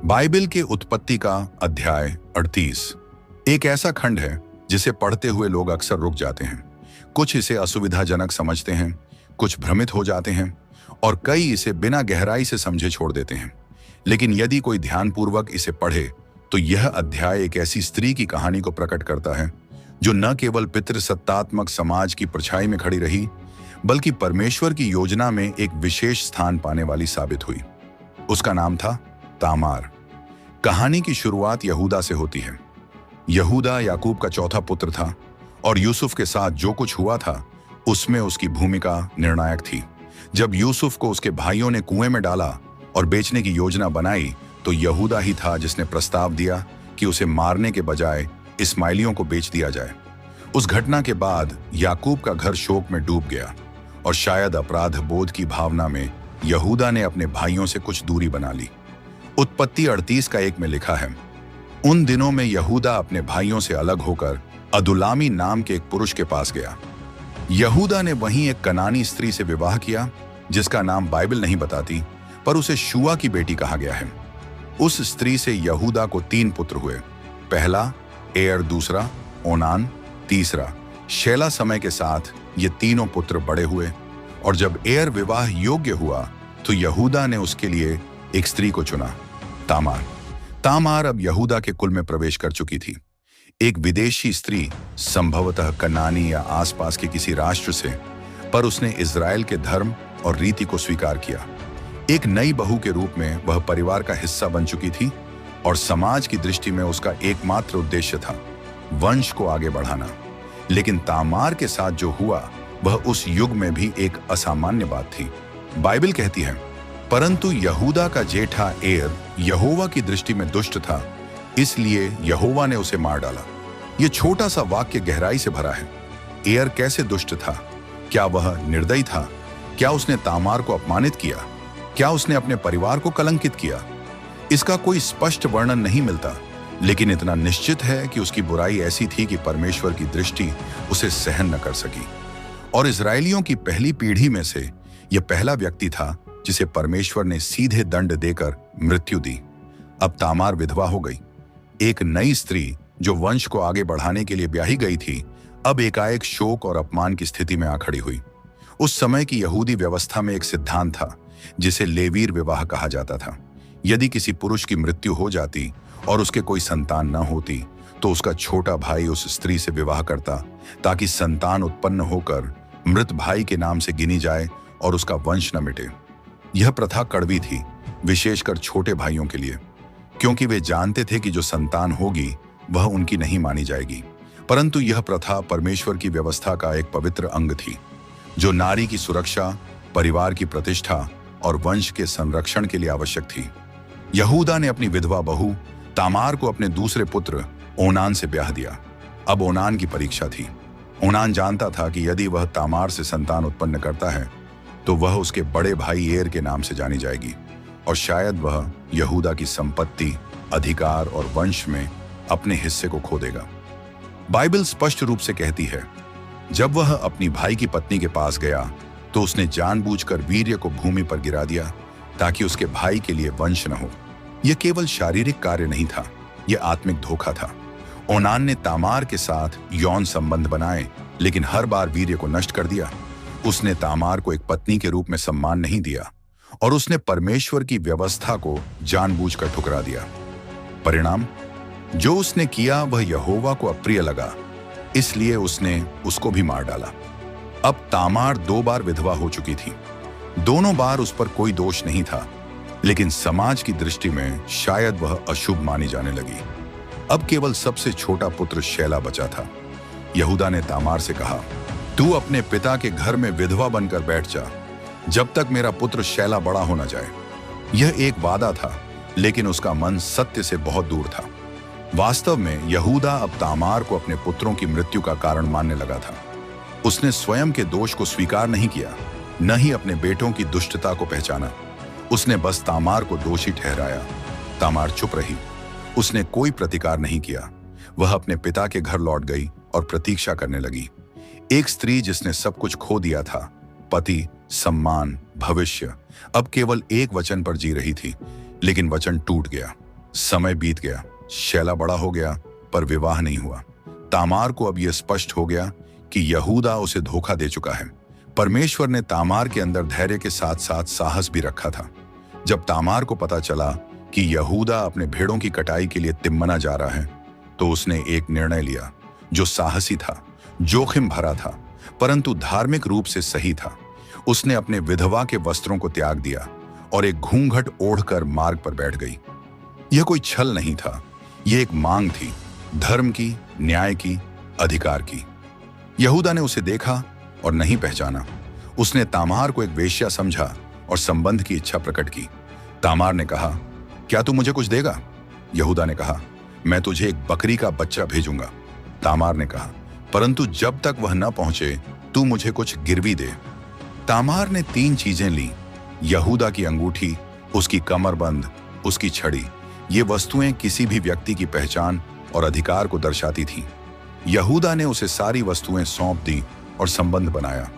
Bible के उत्पत्ति का अध्याय 38 एक ऐसा खंड है जिसे पढ़ते हुए लोग अक्सर रुक जाते हैं। कुछ इसे असुविधाजनक समझते हैं, कुछ भ्रमित हो जाते हैं और कई इसे बिना गहराई से समझे छोड़ देते हैं। लेकिन यदि कोई ध्यानपूर्वक इसे पढ़े तो यह अध्याय एक ऐसी स्त्री की कहानी को प्रकट करता है जो न केवल पितृसत्तात्मक समाज की परछाई में खड़ी रही, बल्कि परमेश्वर की योजना में एक विशेष स्थान पाने वाली साबित हुई। उसका नाम था तामार। कहानी की शुरुआत यहूदा से होती है। यहूदा याकूब का चौथा पुत्र था और यूसुफ के साथ जो कुछ हुआ था उसमें उसकी भूमिका निर्णायक थी। जब यूसुफ को उसके भाइयों ने कुएं में डाला और बेचने की योजना बनाई तो यहूदा ही था जिसने प्रस्ताव दिया कि उसे मारने के बजाय इस्माइलियों को बेच दिया जाए। उस घटना के बाद याकूब का घर शोक में डूब गया और शायद अपराध बोध की भावना में यहूदा ने अपने भाइयों से कुछ दूरी बना ली। उत्पत्ति 38 का 1 में लिखा है, उन दिनों में यहूदा अपने भाइयों से अलग होकर अदुल्लामी नाम के एक पुरुष के पास गया। यहूदा ने वहीं एक कनानी स्त्री से विवाह किया जिसका नाम बाइबल नहीं बताती, पर उसे शूआ की बेटी कहा गया है। उस स्त्री से यहूदा को 3 पुत्र हुए। पहला एर, दूसरा ओनान, तीसरा शेला। समय के साथ ये तीनों पुत्र बड़े हुए और जब एर विवाह योग्य हुआ तो यहूदा ने उसके लिए एक स्त्री को चुना, तामार। तामार अब यहूदा के कुल में प्रवेश कर चुकी थी। एक विदेशी स्त्री, संभवतः कनानी या आसपास के किसी राष्ट्र से, पर उसने इज़राइल के धर्म और रीति को स्वीकार किया। एक नई बहू के रूप में वह परिवार का हिस्सा बन चुकी थी और समाज की दृष्टि में उसका एकमात्र उद्देश्य था वंश को आगे बढ़ाना। लेकिन तामार के साथ जो हुआ वह उस युग में भी एक असामान्य बात थी। बाइबल कहती है, परंतु यहूदा का जेठा एर यहोवा की दृष्टि में दुष्ट था, इसलिए यहोवा ने उसे मार डाला। यह छोटा सा वाक्य गहराई से भरा है। एर कैसे दुष्ट था? क्या वह निर्दयी था? क्या उसने तामार को अपमानित किया? क्या उसने अपने परिवार को कलंकित किया? इसका कोई स्पष्ट वर्णन नहीं मिलता, लेकिन इतना निश्चित है कि उसकी बुराई ऐसी थी कि परमेश्वर की दृष्टि उसे सहन न कर सकी। और इजरायलियों की पहली पीढ़ी में से यह पहला व्यक्ति था जिसे परमेश्वर ने सीधे दंड देकर मृत्यु दी। अब तामार विधवा हो गई। एक नई स्त्री जो वंश को आगे बढ़ाने के लिए ब्याही गई थी, अब एकाएक शोक और अपमान की स्थिति में आ खड़ी हुई। उस समय की यहूदी व्यवस्था में एक सिद्धांत था जिसे लेवीर विवाह कहा जाता था। यदि किसी पुरुष की मृत्यु हो जाती और उसके कोई संतान न होती तो उसका छोटा भाई उस स्त्री से विवाह करता ताकि संतान उत्पन्न होकर मृत भाई के नाम से गिनी जाए और उसका वंश न मिटे। यह प्रथा कड़वी थी, विशेषकर छोटे भाइयों के लिए, क्योंकि वे जानते थे कि जो संतान होगी वह उनकी नहीं मानी जाएगी। परंतु यह प्रथा परमेश्वर की व्यवस्था का एक पवित्र अंग थी जो नारी की सुरक्षा, परिवार की प्रतिष्ठा और वंश के संरक्षण के लिए आवश्यक थी। यहूदा ने अपनी विधवा बहू तामार को अपने दूसरे पुत्र ओनान से ब्याह दिया। अब ओनान की परीक्षा थी। ओनान जानता था कि यदि वह तामार से संतान उत्पन्न करता है तो वह उसके बड़े भाई एर के नाम से जानी जाएगी और शायद वह यहूदा की संपत्ति, अधिकार और वंश में अपने हिस्से को खो देगा। बाइबल स्पष्ट रूप से कहती है, जब वह अपनी भाई की पत्नी के पास गया तो उसने जानबूझकर वीर्य को भूमि पर गिरा दिया ताकि उसके भाई के लिए वंश न हो। यह केवल शारीरिक कार्य नहीं था, यह आत्मिक धोखा था। ओनान ने तामार के साथ यौन संबंध बनाए लेकिन हर बार वीर्य को नष्ट कर दिया। उसने तामार को एक पत्नी के रूप में सम्मान नहीं दिया और उसने परमेश्वर की व्यवस्था को जानबूझकर ठुकरा दिया। परिणाम, जो उसने किया वह यहोवा को अप्रिय लगा, इसलिए उसने उसको भी मार डाला। अब तामार 2 बार विधवा हो चुकी थी। दोनों बार उस पर कोई दोष नहीं था, लेकिन समाज की दृष्टि में शायद वह अशुभ मानी जाने लगी। अब केवल सबसे छोटा पुत्र शेला बचा था। यहूदा ने तामार से कहा, तू अपने पिता के घर में विधवा बनकर बैठ जा जब तक मेरा पुत्र शेला बड़ा हो न जाए। यह एक वादा था, लेकिन उसका मन सत्य से बहुत दूर था। वास्तव में यहूदा अब तामार को अपने पुत्रों की मृत्यु का कारण मानने लगा था। उसने स्वयं के दोष को स्वीकार नहीं किया, न ही अपने बेटों की दुष्टता को पहचाना। उसने बस तामार को दोषी ठहराया। तामार चुप रही, उसने कोई प्रतिकार नहीं किया। वह अपने पिता के घर लौट गई और प्रतीक्षा करने लगी। एक स्त्री जिसने सब कुछ खो दिया था, पति, सम्मान, भविष्य, अब केवल एक वचन पर जी रही थी, लेकिन वचन टूट गया। समय बीत गया, शैला बड़ा हो गया, पर विवाह नहीं हुआ। तामार को अब यह स्पष्ट हो गया कि यहूदा उसे धोखा दे चुका है। परमेश्वर ने तामार के अंदर धैर्य के साथ साथ साहस भी रखा था। जब तामार को पता चला कि यहूदा अपने भेड़ों की कटाई के लिए तिम्मना जा रहा है, तो उसने एक निर्णय लिया जो साहसी था, जोखिम भरा था, परंतु धार्मिक रूप से सही था। उसने अपने विधवा के वस्त्रों को त्याग दिया और एक घूंघट ओढ़कर मार्ग पर बैठ गई। यह कोई छल नहीं था, यह एक मांग थी, धर्म की, न्याय की, अधिकार की। यहूदा ने उसे देखा और नहीं पहचाना। उसने तामार को एक वेश्या समझा और संबंध की इच्छा प्रकट की। तामार ने कहा, क्या तू मुझे कुछ देगा? यहूदा ने कहा, मैं तुझे एक बकरी का बच्चा भेजूंगा। तामार ने कहा, परंतु जब तक वह न पहुंचे तू मुझे कुछ गिरवी दे। तामार ने 3 चीजें ली, यहूदा की अंगूठी, उसकी कमरबंद, उसकी छड़ी। ये वस्तुएं किसी भी व्यक्ति की पहचान और अधिकार को दर्शाती थीं। यहूदा ने उसे सारी वस्तुएं सौंप दी और संबंध बनाया।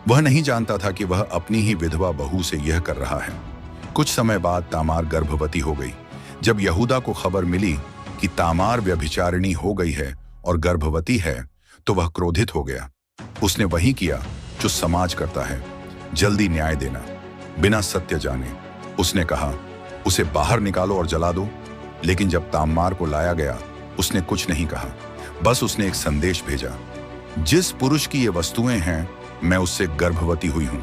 वह नहीं जानता था कि वह अपनी ही विधवा बहू से यह कर रहा है। कुछ समय बाद तामार गर्भवती हो गई। जब यहूदा को खबर मिली कि तामार व्यभिचारिणी हो गई है और गर्भवती है, तो वह क्रोधित हो गया। उसने वही किया जो समाज करता है, जल्दी न्याय देना, बिना सत्य जाने। उसने कहा, उसे बाहर निकालो और जला दो। लेकिन जब तामार को लाया गया, उसने कुछ नहीं कहा, बस उसने एक संदेश भेजा, जिस पुरुष की ये वस्तुएं हैं, मैं उससे गर्भवती हुई हूं।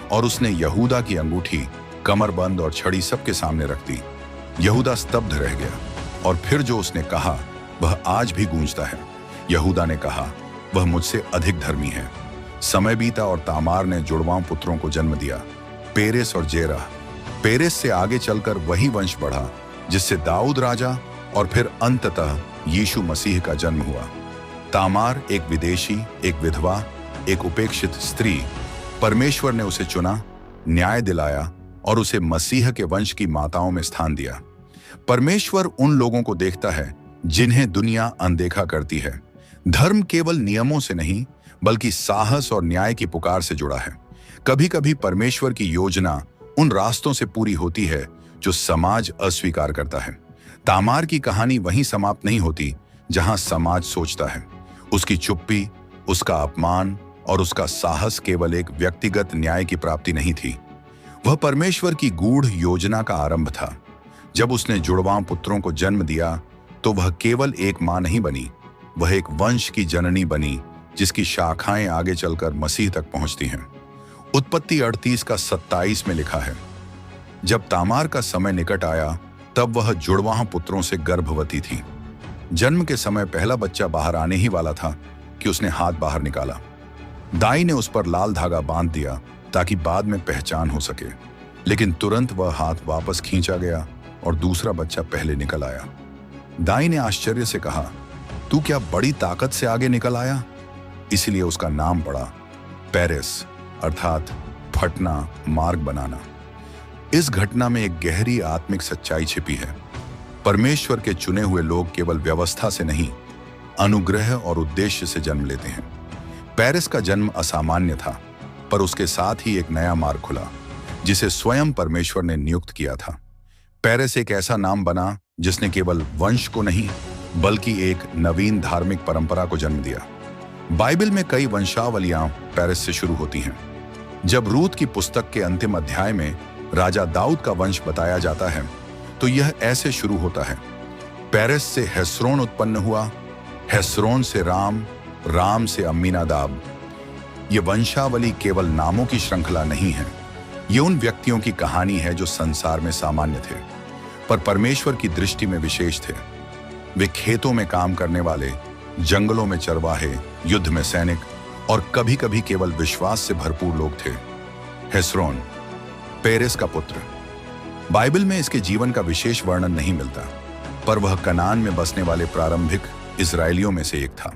और उसने यहूदा की अंगूठी, कमरबंद और छड़ी सबके सामने रख दी। यहूदा स्तब्ध रह गया और फिर जो उसने कहा वह आज भी गूंजता है। यहूदा ने कहा, वह मुझसे अधिक धर्मी है। समय बीता और तामार ने जुड़वां पुत्रों को जन्म दिया, पेरेस और जेरह। पेरेस से आगे चलकर वही वंश बढ़ा जिससे दाऊद राजा और फिर अंततः यीशु मसीह का जन्म हुआ। तामार एक विदेशी, एक विधवा, एक उपेक्षित स्त्री। परमेश्वर ने उसे चुना, न्याय दिलाया और उसे मसीह के वंश की माताओं में स्थान दिया। परमेश्वर उन लोगों को देखता है जिन्हें दुनिया अनदेखा करती है। धर्म केवल नियमों से नहीं, बल्कि साहस और न्याय की पुकार से जुड़ा है। कभी कभी परमेश्वर की योजना उन रास्तों से पूरी होती है जो समाज अस्वीकार करता है। तामार की कहानी वहीं समाप्त नहीं होती जहां समाज सोचता है। उसकी चुप्पी, उसका अपमान और उसका साहस केवल एक व्यक्तिगत न्याय की प्राप्ति नहीं थी, वह परमेश्वर की गूढ़ योजना का आरंभ था। जब उसने जुड़वां पुत्रों को जन्म दिया तो वह केवल एक मां नहीं बनी, वह एक वंश की जननी बनी जिसकी शाखाएं आगे चलकर मसीह तक पहुंचती हैं। उत्पत्ति 38 का 27 में लिखा है, जब तामार का समय निकट आया तब वह जुड़वां पुत्रों से गर्भवती थी। जन्म के समय पहला बच्चा बाहर आने ही वाला था कि उसने हाथ बाहर निकाला। दाई ने उस पर लाल धागा बांध दिया ताकि बाद में पहचान हो सके, लेकिन तुरंत वह हाथ वापस खींचा गया और दूसरा बच्चा पहले निकल आया। दाई ने आश्चर्य से कहा, तू क्या बड़ी ताकत से आगे निकल आया? इसलिए उसका नाम पड़ा पेरेस, अर्थात फटना, मार्ग बनाना। इस घटना में एक गहरी आत्मिक सच्चाई छिपी है। परमेश्वर के चुने हुए लोग केवल व्यवस्था से नहीं, अनुग्रह और उद्देश्य से जन्म लेते हैं। पेरेस का जन्म असामान्य था, पर उसके साथ ही एक नया मार्ग खुला जिसे स्वयं परमेश्वर ने नियुक्त किया था। पेरेस एक ऐसा नाम बना जिसने केवल वंश को नहीं, बल्कि एक नवीन धार्मिक परंपरा को जन्म दिया। बाइबल में कई वंशावलियां पेरेस से शुरू होती हैं। जब रूत की पुस्तक के अंतिम अध्याय में राजा दाऊद का वंश बताया जाता है, तो यह ऐसे शुरू होता है, पेरेस से हेस्रोन उत्पन्न हुआ, हेस्रोन से राम, राम से अम्मीनादाब। ये वंशावली केवल नामों की श्रृंखला नहीं है, ये उन व्यक्तियों की कहानी है जो संसार में सामान्य थे, पर परमेश्वर की दृष्टि में विशेष थे। वे खेतों में काम करने वाले, जंगलों में चरवाहे, युद्ध में सैनिक और कभी-कभी केवल विश्वास से भरपूर लोग थे। हेस्रोन, पेरेस का पुत्र। बाइबल में इसके जीवन का विशेष वर्णन नहीं मिलता, पर वह कनान में बसने वाले प्रारंभिक इजरायलियों में से एक था।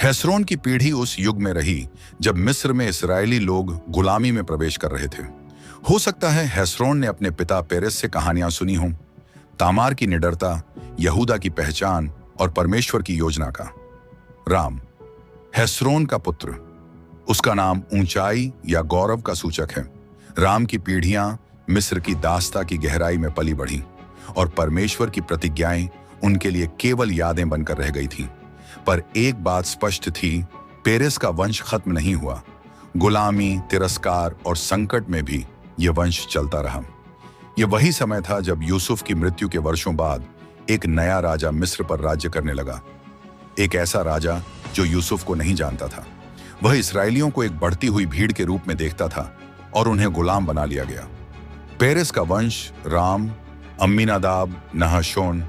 हेस्रोन की पीढ़ी उस युग में रही जब मिस्र में इस्राएली लोग गुलामी में प्रवेश कर रहे थे। हो सकता है हेस्रोन ने अपने पिता पेरेस से कहानियां सुनी हों, तामार की निडरता, यहूदा की पहचान और परमेश्वर की योजना का। राम, हेस्रोन का पुत्र। उसका नाम ऊंचाई या गौरव का सूचक है। राम की पीढ़ियां मिस्र की दास्ता की गहराई में पली बढ़ी। और परमेश्वर की प्रतिज्ञाएं उनके लिए केवल यादें बनकर रह गई थीं। पर एक बात स्पष्ट थी, पेरेस का वंश खत्म नहीं हुआ। गुलामी, तिरस्कार और संकट में भी यह वंश चलता रहा। यह वही समय था जब यूसुफ की मृत्यु के वर्षों बाद एक नया राजा मिस्र पर राज्य करने लगा। एक ऐसा राजा जो यूसुफ को नहीं जानता था। वह इस्राएलियों को एक बढ़ती हुई भीड़ के रूप में देखता था और उन्हें गुलाम बना लिया गया। पेरेस का वंश राम, अम्मीनादाब, नहशोन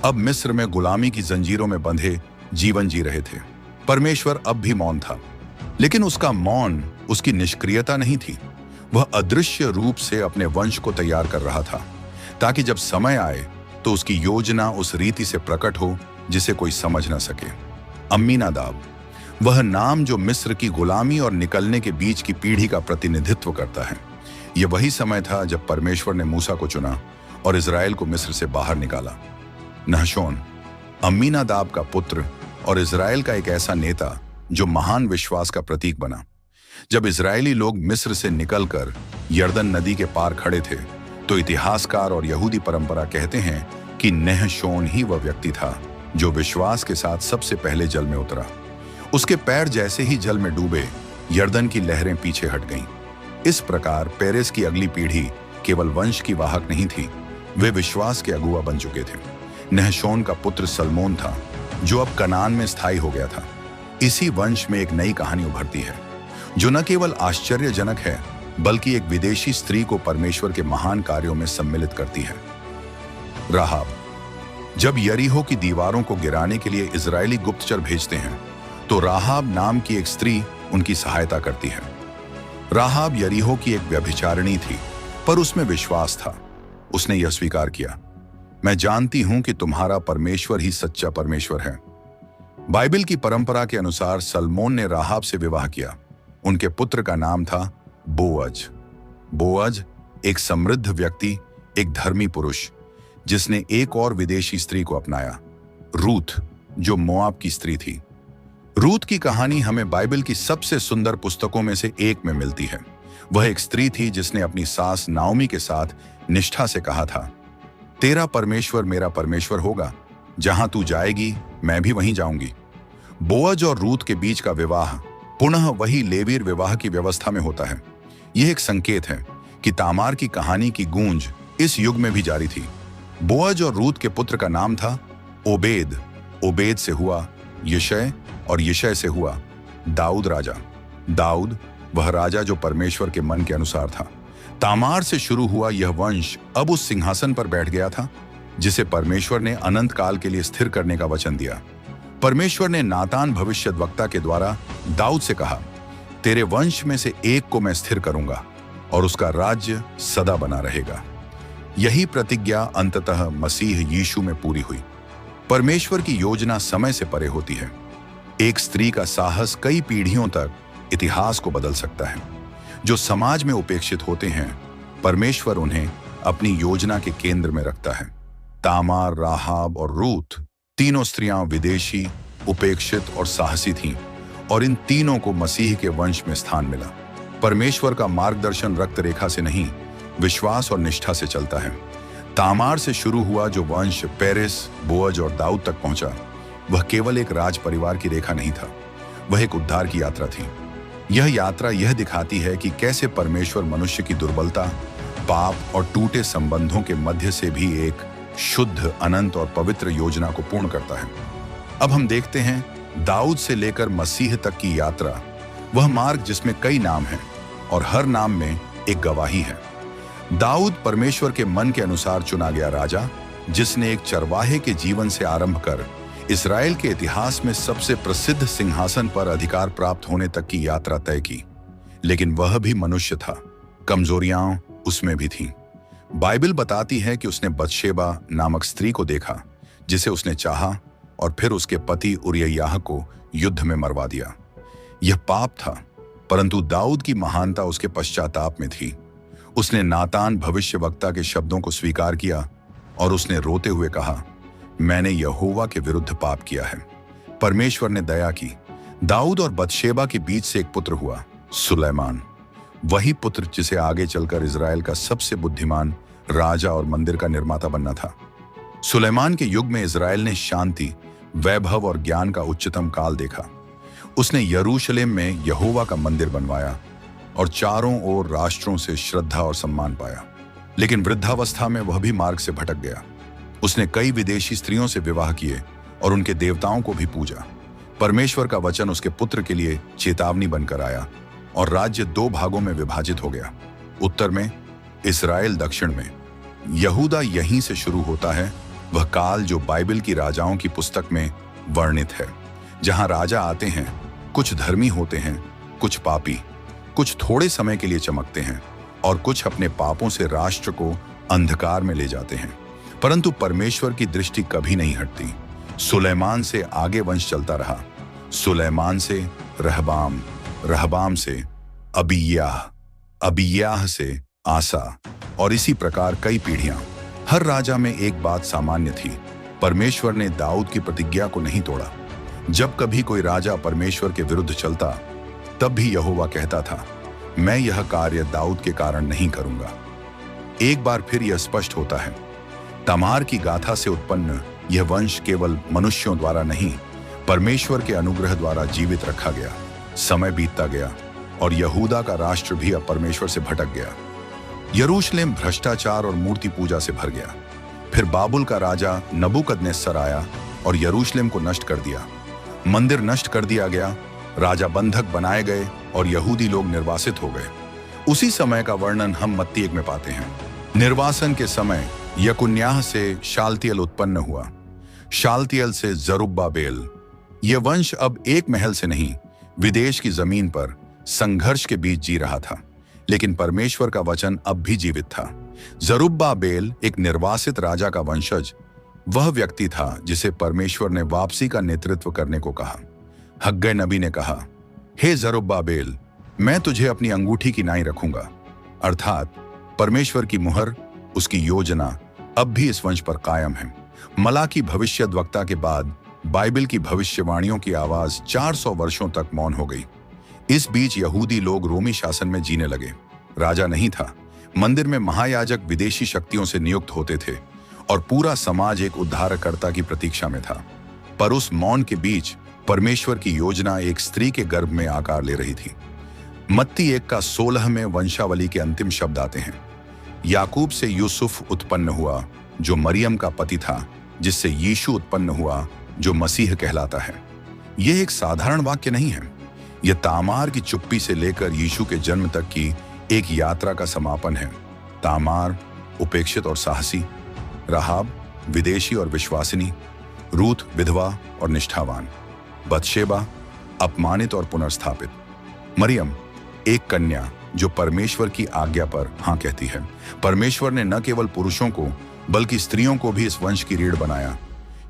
अब मिस्र में गुलामी की जंजीरों में बंधे जीवन जी रहे थे। परमेश्वर अब भी मौन था, लेकिन उसका मौन उसकी निष्क्रियता नहीं थी। वह अदृश्य रूप से अपने वंश को तैयार कर रहा था, ताकि जब समय आए तो उसकी योजना उस रीति से प्रकट हो जिसे कोई समझ न सके। अम्मीनादाब, वह नाम जो मिस्र की गुलामी और निकलने के बीच की पीढ़ी का प्रतिनिधित्व करता है। यह वही समय था जब परमेश्वर ने मूसा को चुना और इजराइल को मिस्र से बाहर निकाला। नहशोन, अम्मीनादाब का पुत्र और इजराइल का एक ऐसा नेता जो महान विश्वास का प्रतीक बना। जब इजरायली लोग मिस्र से निकलकर यर्दन नदी के पार खड़े थे, तो इतिहासकार और यहूदी परंपरा कहते हैं कि नहशोन ही वह व्यक्ति था जो विश्वास के साथ सबसे पहले जल में उतरा। उसके पैर जैसे ही जल में डूबे, यर्दन की लहरें पीछे हट गईं। इस प्रकार पेरेस की अगली पीढ़ी केवल वंश की वाहक नहीं थी, वे विश्वास के अगुआ बन चुके थे। नहशोन का पुत्र सलमोन था, जो अब कनान में स्थायी हो गया था। इसी वंश में एक नई कहानी उभरती है, जो न केवल आश्चर्यजनक है, बल्कि एक विदेशी स्त्री को परमेश्वर के महान कार्यों में सम्मिलित करती है। राहाब, जब यरीहो की दीवारों को गिराने के लिए इजरायली गुप्तचर भेजते हैं, तो राहाब नाम की एक स्त्री उनकी सहायता करती है। राहाब यरीहो की एक व्यभिचारिणी थी, पर उसमें विश्वास था। उसने यह स्वीकार किया, मैं जानती हूं कि तुम्हारा परमेश्वर ही सच्चा परमेश्वर है। बाइबल की परंपरा के अनुसार सलमोन ने राहाब से विवाह किया। उनके पुत्र का नाम था बोअज। बोअज एक समृद्ध व्यक्ति, एक धर्मी पुरुष, जिसने एक और विदेशी स्त्री को अपनाया, रूथ, जो मोआब की स्त्री थी। रूथ की कहानी हमें बाइबल की सबसे सुंदर पुस्तकों में से एक में मिलती है। वह एक स्त्री थी जिसने अपनी सास नाओमी के साथ निष्ठा से कहा था, तेरा परमेश्वर मेरा परमेश्वर होगा, जहां तू जाएगी मैं भी वहीं जाऊंगी। बोअज और रूथ के बीच का विवाह पुनः वही लेवीर विवाह की व्यवस्था में होता है। यह एक संकेत है कि तामार की कहानी की गूंज इस युग में भी जारी थी। बोअज और रूथ के पुत्र का नाम था ओबेद। ओबेद से हुआ यिशै और यिशै से हुआ दाऊद राजा। दाऊद वह राजा जो परमेश्वर के मन के अनुसार था। तामार से शुरू हुआ यह वंश अब उस सिंहासन पर बैठ गया था जिसे परमेश्वर ने अनंत काल के लिए स्थिर करने का वचन दिया। परमेश्वर ने नातान भविष्यद्वक्ता के द्वारा दाऊद से कहा, तेरे वंश में से एक को मैं स्थिर करूंगा और उसका राज्य सदा बना रहेगा। यही प्रतिज्ञा अंततः मसीह यीशु में पूरी हुई। परमेश्वर की योजना समय से परे होती है। एक स्त्री का साहस कई पीढ़ियों तक इतिहास को बदल सकता है। जो समाज में उपेक्षित होते हैं, परमेश्वर उन्हें अपनी योजना के केंद्र में रखता है। तामार, राहाब और रूथ तीनों स्त्रियां विदेशी, उपेक्षित और साहसी थीं, और इन तीनों को मसीह के वंश में स्थान मिला। परमेश्वर का मार्गदर्शन रक्त रेखा से नहीं, विश्वास और निष्ठा से चलता है। तामार से शुरू हुआ जो वंश पेरेस, बोअज और दाऊद तक पहुंचा, वह केवल एक राज परिवार की रेखा नहीं था, वह एक उद्धार की यात्रा थी। यह यात्रा यह दिखाती है कि कैसे परमेश्वर मनुष्य की दुर्बलता, पाप और टूटे संबंधों के मध्य से भी एक शुद्ध, अनंत और पवित्र योजना को पूर्ण करता है। अब हम देखते हैं दाऊद से लेकर मसीह तक की यात्रा, वह मार्ग जिसमें कई नाम हैं और हर नाम में एक गवाही है। दाऊद परमेश्वर के मन के अनुसार चुना गया राजा, जिसने एक चरवाहे के जीवन से आरंभ कर इस्राएल के इतिहास में सबसे प्रसिद्ध सिंहासन पर अधिकार प्राप्त होने तक की यात्रा तय की। लेकिन वह भी मनुष्य था, कमजोरियां उसमें भी थीं। बाइबल बताती है कि उसने बतशेबा नामक स्त्री को देखा, जिसे उसने चाहा, और फिर उसके पति उरिय्याह को युद्ध में मरवा दिया। यह पाप था, परंतु दाऊद की महानता उसके पश्चाताप में थी। उसने नातान भविष्यवक्ता के शब्दों को स्वीकार किया और उसने रोते हुए कहा, मैंने यहोवा के विरुद्ध पाप किया है। परमेश्वर ने दया की। दाऊद और बतशेबा के बीच से एक पुत्र हुआ, सुलैमान, वही पुत्र जिसे आगे चलकर इजराइल का सबसे बुद्धिमान राजा और मंदिर का निर्माता बनना था। सुलेमान के युग में इज़राइल ने शांति, वैभव और ज्ञान का उच्चतम काल देखा। उसने यरूशलेम में यहोवा का मंदिर बनवाया और चारों ओर राष्ट्रों से श्रद्धा और सम्मान पाया। लेकिन वृद्धावस्था में वह भी मार्ग से भटक गया। उसने कई विदेशी स्त्रियों से विवाह किए और उनके देवताओं को भी पूजा। परमेश्वर का वचन उसके पुत्र के लिए चेतावनी बनकर आया और राज्य 2 भागों में विभाजित हो गया। उत्तर में इस्राएल, दक्षिण में यहूदा। यहीं से शुरू होता है वह काल जो बाइबल की राजाओं की पुस्तक में वर्णित है, जहां राजा आते हैं, कुछ धर्मी होते हैं, कुछ पापी, कुछ थोड़े समय के लिए चमकते हैं और कुछ अपने पापों से राष्ट्र को अंधकार में ले जाते हैं। परंतु परमेश्वर की दृष्टि कभी नहीं हटती। सुलेमान से आगे वंश चलता रहा, सुलेमान से रहबाम, रहबाम से अबिय्याह, अबिय्याह से आसा, और इसी प्रकार कई पीढ़ियां। हर राजा में एक बात सामान्य थी, परमेश्वर ने दाऊद की प्रतिज्ञा को नहीं तोड़ा। जब कभी कोई राजा परमेश्वर के विरुद्ध चलता, तब भी यहोवा कहता था, मैं यह कार्य दाऊद के कारण नहीं करूंगा। एक बार फिर यह स्पष्ट होता है, तामार की गाथा से उत्पन्न यह वंश केवल मनुष्यों द्वारा नहीं, परमेश्वर के अनुग्रह द्वारा जीवित रखा गया। समय बीतता गया और यहूदा का राष्ट्र भी अब परमेश्वर से भटक गया। यरूशलेम भ्रष्टाचार और मूर्ति पूजा से भर गया। फिर बाबुल का राजा नबूकदनेस्सर आया और यरूशलेम को नष्ट कर दिया। मंदिर नष्ट कर दिया गया, राजा बंधक बनाए गए और यहूदी लोग निर्वासित हो गए। उसी समय का वर्णन हम मत्ती 1 में पाते हैं। निर्वासन के समय यकुन्याह से शालतियल उत्पन्न हुआ, शालतियल से जरुब्बाबेल। यह वंश अब एक महल से नहीं, विदेश की जमीन पर संघर्ष के बीच जी रहा था, लेकिन परमेश्वर का वचन अब भी जीवित था। जरुब्बाबेल एक निर्वासित राजा का वंशज, वह व्यक्ति था जिसे परमेश्वर ने वापसी का नेतृत्व करने को कहा। हग्गै नबी ने कहा, हे जरुब्बाबेल, मैं तुझे अपनी अंगूठी की नाई रखूंगा। अर्थात परमेश्वर की मुहर, उसकी योजना अब भी इस वंश पर कायम है। मलाकी भविष्यद्वक्ता के बाद बाइबल की भविष्यवाणियों की आवाज 400 वर्षों तक मौन हो गई। इस बीच यहूदी लोग रोमी शासन में जीने लगे। राजा नहीं था, मंदिर में महायाजक विदेशी शक्तियों से नियुक्त होते थे और पूरा समाज एक उद्धारकर्ता की प्रतीक्षा में था। पर उस मौन के बीच परमेश्वर की योजना एक स्त्री के गर्भ में आकार ले रही थी। मत्ती 1 का 16 में वंशावली के अंतिम शब्द आते हैं। याकूब से यूसुफ उत्पन्न हुआ जो मरियम का पति था, जिससे यीशु उत्पन्न हुआ जो मसीह कहलाता है। यह एक साधारण वाक्य नहीं है, यह तामार की चुप्पी से लेकर यीशु के जन्म तक की एक यात्रा का समापन है। तामार उपेक्षित और साहसी, राहाब विदेशी और विश्वासिनी, रूथ विधवा और निष्ठावान, बतशेबा अपमानित और पुनर्स्थापित, मरियम एक कन्या जो परमेश्वर की आज्ञा पर हाँ कहती है। परमेश्वर ने न केवल पुरुषों को बल्कि स्त्रियों को भी इस वंश की रीढ़ बनाया।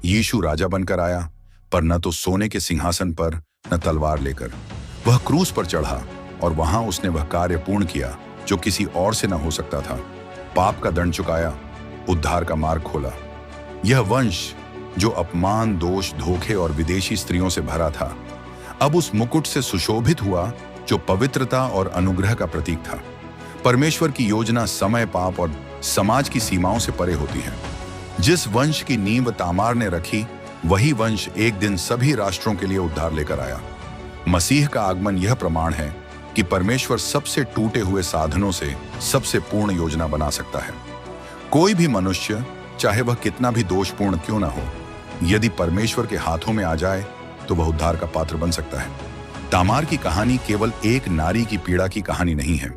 यीशु राजा बनकर आया, पर न तो सोने के सिंहासन पर, न तलवार लेकर। वह क्रूस पर चढ़ा और वहां उसने वह कार्य पूर्ण किया जो किसी और से न हो सकता था। पाप का दंड चुकाया, उद्धार का मार्ग खोला। यह वंश जो अपमान, दोष, धोखे और विदेशी स्त्रियों से भरा था, अब उस मुकुट से सुशोभित हुआ जो पवित्रता और अनुग्रह का प्रतीक था। परमेश्वर की योजना समय, पाप और समाज की सीमाओं से परे होती है। जिस वंश की नींव तामार ने रखी, वही वंश एक दिन सभी राष्ट्रों के लिए उद्धार लेकर आया। मसीह का आगमन यह प्रमाण है कि परमेश्वर सबसे टूटे हुए साधनों से सबसे पूर्ण योजना बना सकता है। कोई भी मनुष्य, चाहे वह कितना भी दोषपूर्ण क्यों ना हो, यदि परमेश्वर के हाथों में आ जाए तो वह उद्धार का पात्र बन सकता है। तामार की कहानी केवल एक नारी की पीड़ा की कहानी नहीं है,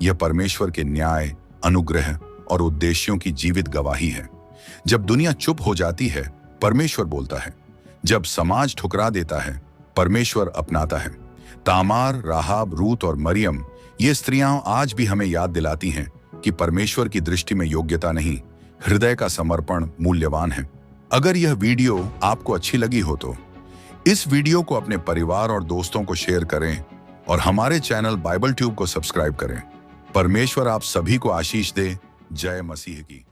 यह परमेश्वर के न्याय, अनुग्रह और उद्देश्यों की जीवित गवाही है। जब दुनिया चुप हो जाती है, परमेश्वर बोलता है। जब समाज ठुकरा देता है, परमेश्वर अपनाता है। तामार, राहाब, रूत और मरियम, ये स्त्रियां आज भी हमें याद दिलाती हैं कि परमेश्वर की दृष्टि में योग्यता नहीं, हृदय का समर्पण मूल्यवान है। अगर यह वीडियो आपको अच्छी लगी हो तो इस वीडियो को अपने परिवार और दोस्तों को शेयर करें और हमारे चैनल बाइबल ट्यूब को सब्सक्राइब करें। परमेश्वर आप सभी को आशीष दे। जय मसीह की।